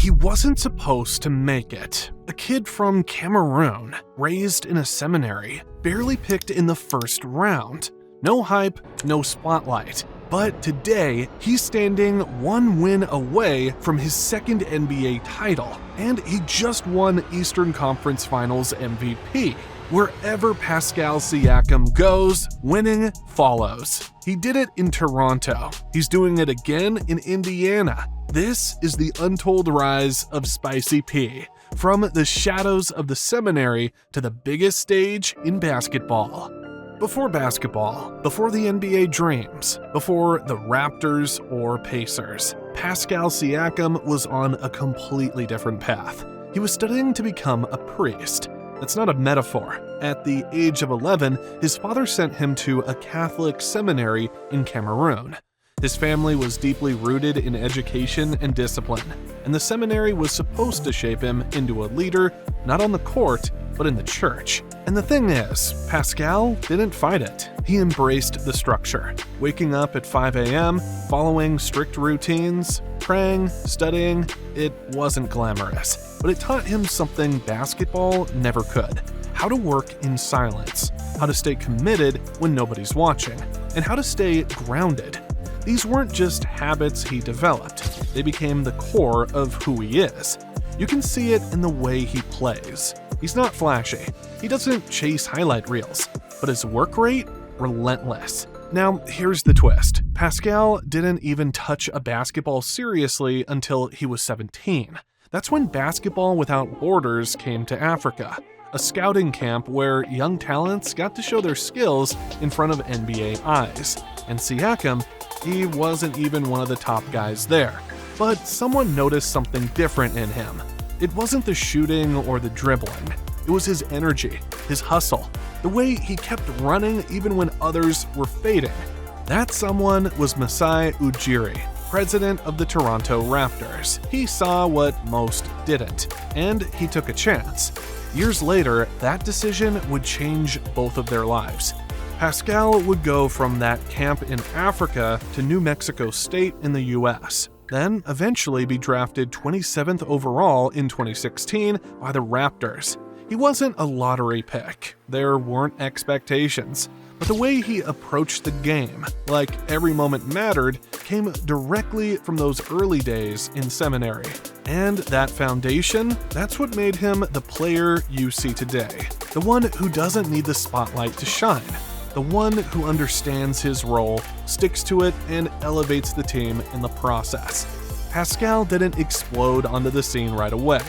he wasn't supposed to make it. A kid from Cameroon, raised in a seminary, barely picked in the first round. No hype, no spotlight. But today, he's standing one win away from his second NBA title, and he just won Eastern Conference Finals MVP. Wherever Pascal Siakam goes, winning follows. He did it in Toronto. He's doing it again in Indiana. This is the untold rise of Spicy P. From the shadows of the Seminary to the biggest stage in basketball. Before basketball, before the NBA dreams, before the Raptors or Pacers, Pascal Siakam was on a completely different path. He was studying to become a priest. That's not a metaphor. At the age of 11, his father sent him to a Catholic seminary in Cameroon. His family was deeply rooted in education and discipline, and the seminary was supposed to shape him into a leader, not on the court, but in the church. And the thing is, Pascal didn't fight it. He embraced the structure, waking up at 5 a.m., following strict routines, praying, studying. It wasn't glamorous, but it taught him something basketball never could: how to work in silence, how to stay committed when nobody's watching, and how to stay grounded. These weren't just habits he developed, they became the core of who he is. You can see it in the way he plays. He's not flashy, he doesn't chase highlight reels, but his work rate? Relentless. Now, here's the twist. Pascal didn't even touch a basketball seriously until he was 17. That's when Basketball Without Borders came to Africa, a scouting camp where young talents got to show their skills in front of NBA eyes. And Siakam, he wasn't even one of the top guys there. But someone noticed something different in him. It wasn't the shooting or the dribbling. It was his energy, his hustle, the way he kept running even when others were fading. That someone was Masai Ujiri, president of the Toronto Raptors. He saw what most didn't, and he took a chance. Years later, that decision would change both of their lives. Pascal would go from that camp in Africa to New Mexico State in the US, then eventually be drafted 27th overall in 2016 by the Raptors. He wasn't a lottery pick, there weren't expectations, but the way he approached the game, like every moment mattered, came directly from those early days in seminary. And that foundation, that's what made him the player you see today. The one who doesn't need the spotlight to shine. The one who understands his role, sticks to it, and elevates the team in the process. Pascal didn't explode onto the scene right away.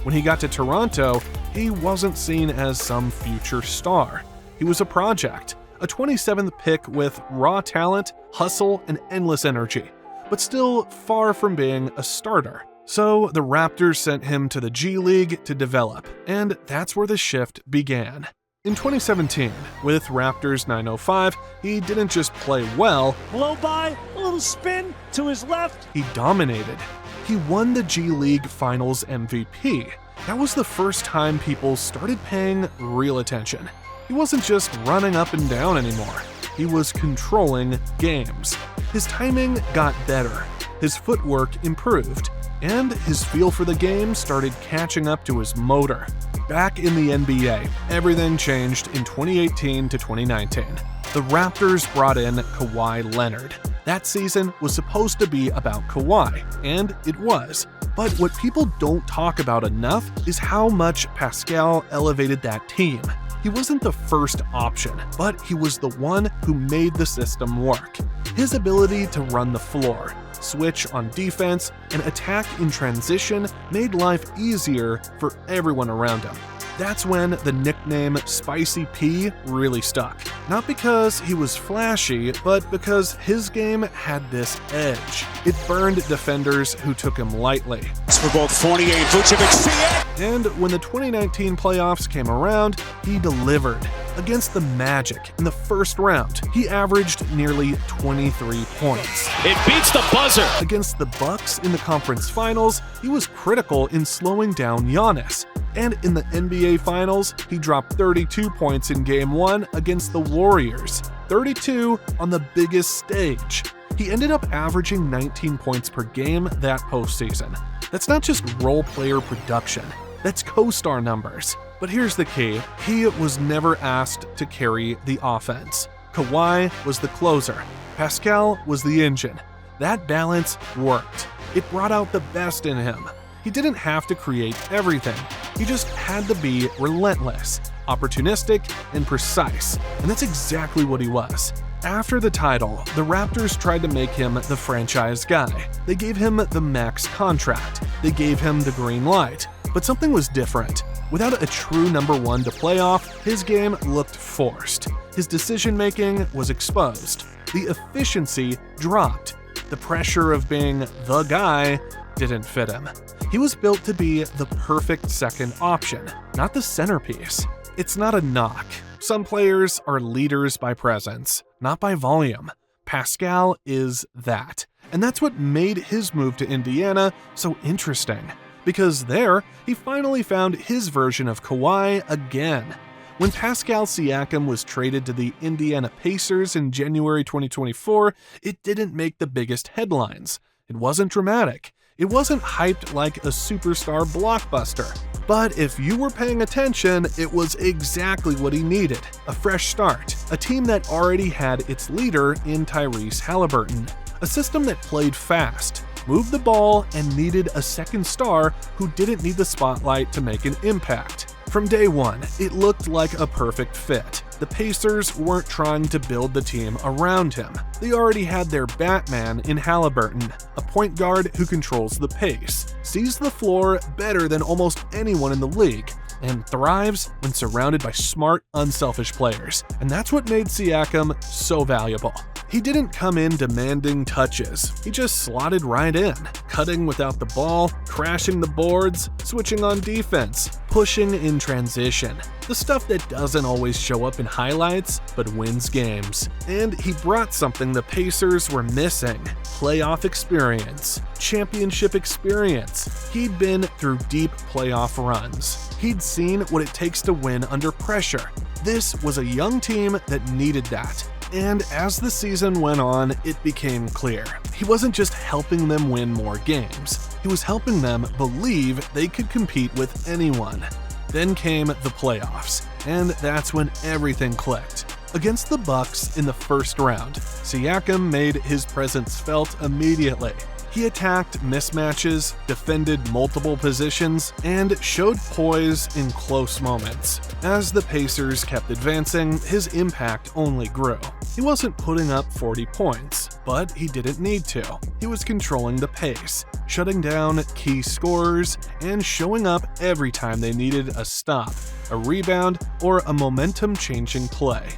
When he got to Toronto, he wasn't seen as some future star. He was a project, a 27th pick with raw talent, hustle, and endless energy, but still far from being a starter. So the Raptors sent him to the G League to develop, and that's where the shift began. In 2017, with Raptors 905, he didn't just play well, blow by, a little spin to his left. He dominated. He won the G League Finals MVP. That was the first time people started paying real attention. He wasn't just running up and down anymore. He was controlling games. His timing got better. His footwork improved. And his feel for the game started catching up to his motor. Back in the NBA, everything changed in 2018 to 2019. The Raptors brought in Kawhi Leonard. That season was supposed to be about Kawhi, and it was. But what people don't talk about enough is how much Pascal elevated that team. He wasn't the first option, but he was the one who made the system work. His ability to run the floor, switch on defense, and attack in transition made life easier for everyone around him. That's when the nickname Spicy P really stuck. Not because he was flashy, but because his game had this edge. It burned defenders who took him lightly. It's for both Fournier and Vucevic. See it! And when the 2019 playoffs came around, he delivered. Against the Magic in the first round, he averaged nearly 23 points. It beats the buzzer! Against the Bucks in the conference finals, he was critical in slowing down Giannis. And in the NBA Finals, he dropped 32 points in Game 1 against the Warriors. 32 on the biggest stage. He ended up averaging 19 points per game that postseason. That's not just role player production, that's co-star numbers. But here's the key, he was never asked to carry the offense. Kawhi was the closer, Pascal was the engine. That balance worked. It brought out the best in him. He didn't have to create everything. He just had to be relentless, opportunistic, and precise. And that's exactly what he was. After the title, the Raptors tried to make him the franchise guy. They gave him the max contract. They gave him the green light. But something was different. Without a true number one to play off, his game looked forced. His decision-making was exposed. The efficiency dropped. The pressure of being the guy didn't fit him. He was built to be the perfect second option, not the centerpiece. It's not a knock. Some players are leaders by presence, not by volume. Pascal is that. And that's what made his move to Indiana so interesting. Because there, he finally found his version of Kawhi again. When Pascal Siakam was traded to the Indiana Pacers in January 2024, it didn't make the biggest headlines. It wasn't dramatic. It wasn't hyped like a superstar blockbuster. But if you were paying attention, it was exactly what he needed. A fresh start. A team that already had its leader in Tyrese Halliburton. A system that played fast, moved the ball, and needed a second star who didn't need the spotlight to make an impact. From day one, it looked like a perfect fit. The Pacers weren't trying to build the team around him. They already had their Batman in Halliburton, a point guard who controls the pace, sees the floor better than almost anyone in the league, and thrives when surrounded by smart, unselfish players. And that's what made Siakam so valuable. He didn't come in demanding touches. He just slotted right in, cutting without the ball, crashing the boards, switching on defense, pushing in transition. The stuff that doesn't always show up in highlights, but wins games. And he brought something the Pacers were missing: playoff experience, championship experience. He'd been through deep playoff runs. He'd seen what it takes to win under pressure. This was a young team that needed that. And as the season went on, it became clear. He wasn't just helping them win more games. He was helping them believe they could compete with anyone. Then came the playoffs, and that's when everything clicked. Against the Bucks in the first round, Siakam made his presence felt immediately. He attacked mismatches, defended multiple positions, and showed poise in close moments. As the Pacers kept advancing, his impact only grew. He wasn't putting up 40 points, but he didn't need to. He was controlling the pace, shutting down key scorers, and showing up every time they needed a stop, a rebound, or a momentum-changing play.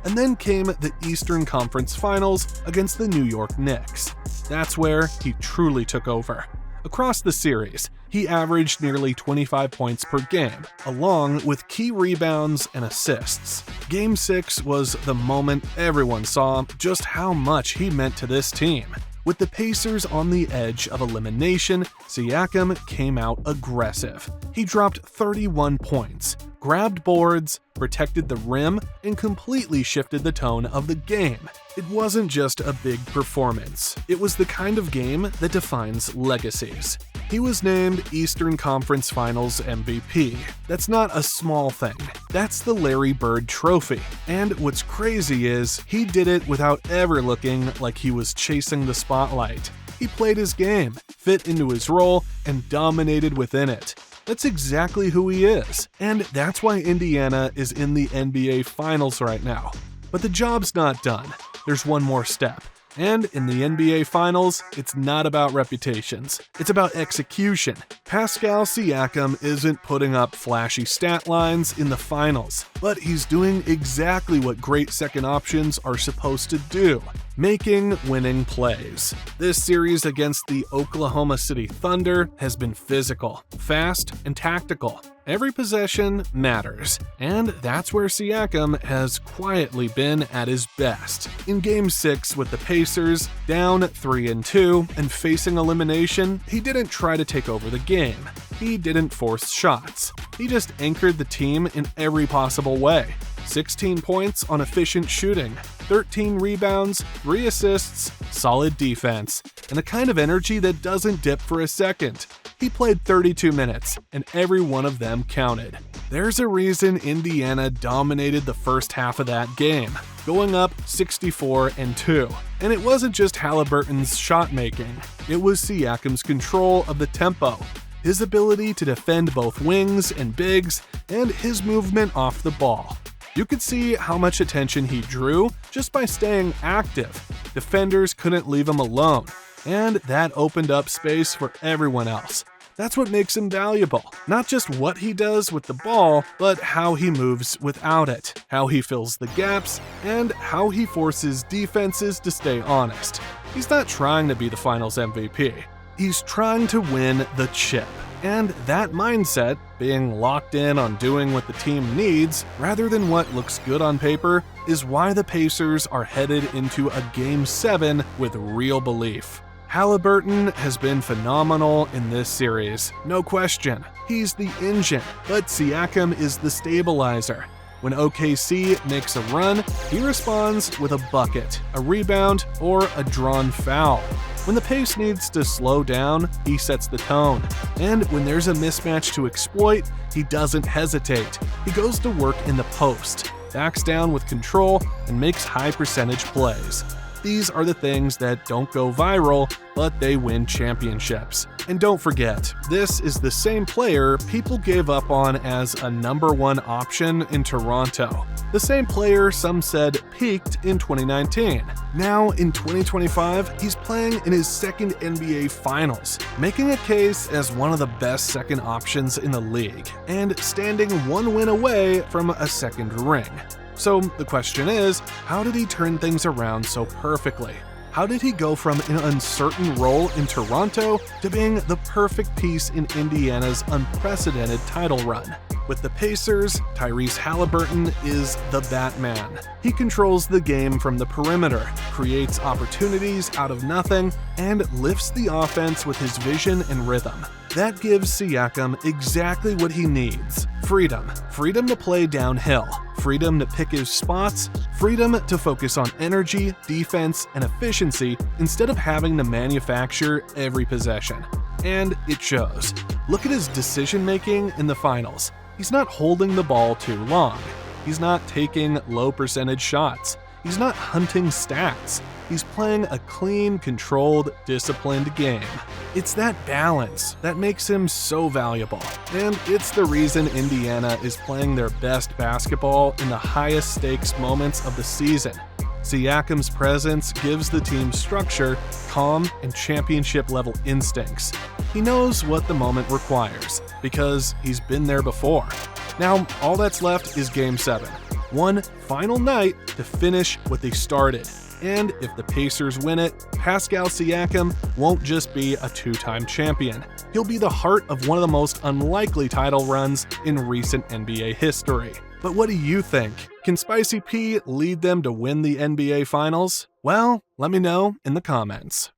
And then came the Eastern Conference Finals against the New York Knicks. That's where he truly took over. Across the series, he averaged nearly 25 points per game, along with key rebounds and assists. Game 6 was the moment everyone saw just how much he meant to this team. With the Pacers on the edge of elimination, Siakam came out aggressive. He dropped 31 points, grabbed boards, protected the rim, and completely shifted the tone of the game. It wasn't just a big performance. It was the kind of game that defines legacies. He was named Eastern Conference Finals MVP. That's not a small thing. That's the Larry Bird Trophy. And what's crazy is, he did it without ever looking like he was chasing the spotlight. He played his game, fit into his role, and dominated within it. That's exactly who he is. And that's why Indiana is in the NBA Finals right now. But the job's not done. There's one more step. And in the NBA Finals, it's not about reputations. It's about execution. Pascal Siakam isn't putting up flashy stat lines in the finals, but he's doing exactly what great second options are supposed to do: making winning plays. This series against the Oklahoma City Thunder has been physical, fast, and tactical. Every possession matters, and that's where Siakam has quietly been at his best. In Game 6 with the Pacers, down 3-2 and facing elimination, he didn't try to take over the game. He didn't force shots. He just anchored the team in every possible way. 16 points on efficient shooting, 13 rebounds, 3 assists, solid defense, and a kind of energy that doesn't dip for a second. He played 32 minutes, and every one of them counted. There's a reason Indiana dominated the first half of that game, going up 64-2. And it wasn't just Haliburton's shot making, it was Siakam's control of the tempo, his ability to defend both wings and bigs, and his movement off the ball. You could see how much attention he drew just by staying active. Defenders couldn't leave him alone, and that opened up space for everyone else. That's what makes him valuable. Not just what he does with the ball, but how he moves without it, how he fills the gaps, and how he forces defenses to stay honest. He's not trying to be the Finals MVP. He's trying to win the chip. And that mindset, being locked in on doing what the team needs rather than what looks good on paper, is why the Pacers are headed into a Game 7 with real belief. Haliburton has been phenomenal in this series, no question. He's the engine, but Siakam is the stabilizer. When OKC makes a run, he responds with a bucket, a rebound, or a drawn foul. When the pace needs to slow down, he sets the tone. And when there's a mismatch to exploit, he doesn't hesitate. He goes to work in the post, backs down with control, and makes high-percentage plays. These are the things that don't go viral, but they win championships. And don't forget, this is the same player people gave up on as a #1 option in Toronto. The same player some said peaked in 2019. Now, in 2025, he's playing in his second NBA Finals, making a case as one of the best second options in the league, and standing one win away from a second ring. So the question is, how did he turn things around so perfectly? How did he go from an uncertain role in Toronto to being the perfect piece in Indiana's unprecedented title run? With the Pacers, Tyrese Haliburton is the Batman. He controls the game from the perimeter, creates opportunities out of nothing, and lifts the offense with his vision and rhythm. That gives Siakam exactly what he needs: freedom. Freedom to play downhill, freedom to pick his spots, freedom to focus on energy, defense, and efficiency instead of having to manufacture every possession. And it shows. Look at his decision-making in the finals. He's not holding the ball too long. He's not taking low-percentage shots. He's not hunting stats. He's playing a clean, controlled, disciplined game. It's that balance that makes him so valuable, and it's the reason Indiana is playing their best basketball in the highest stakes moments of the season. Siakam's presence gives the team structure, calm, and championship-level instincts. He knows what the moment requires, because he's been there before. Now, all that's left is Game 7. One final night to finish what they started. And if the Pacers win it, Pascal Siakam won't just be a two-time champion. He'll be the heart of one of the most unlikely title runs in recent NBA history. But what do you think? Can Spicy P lead them to win the NBA Finals? Well, let me know in the comments.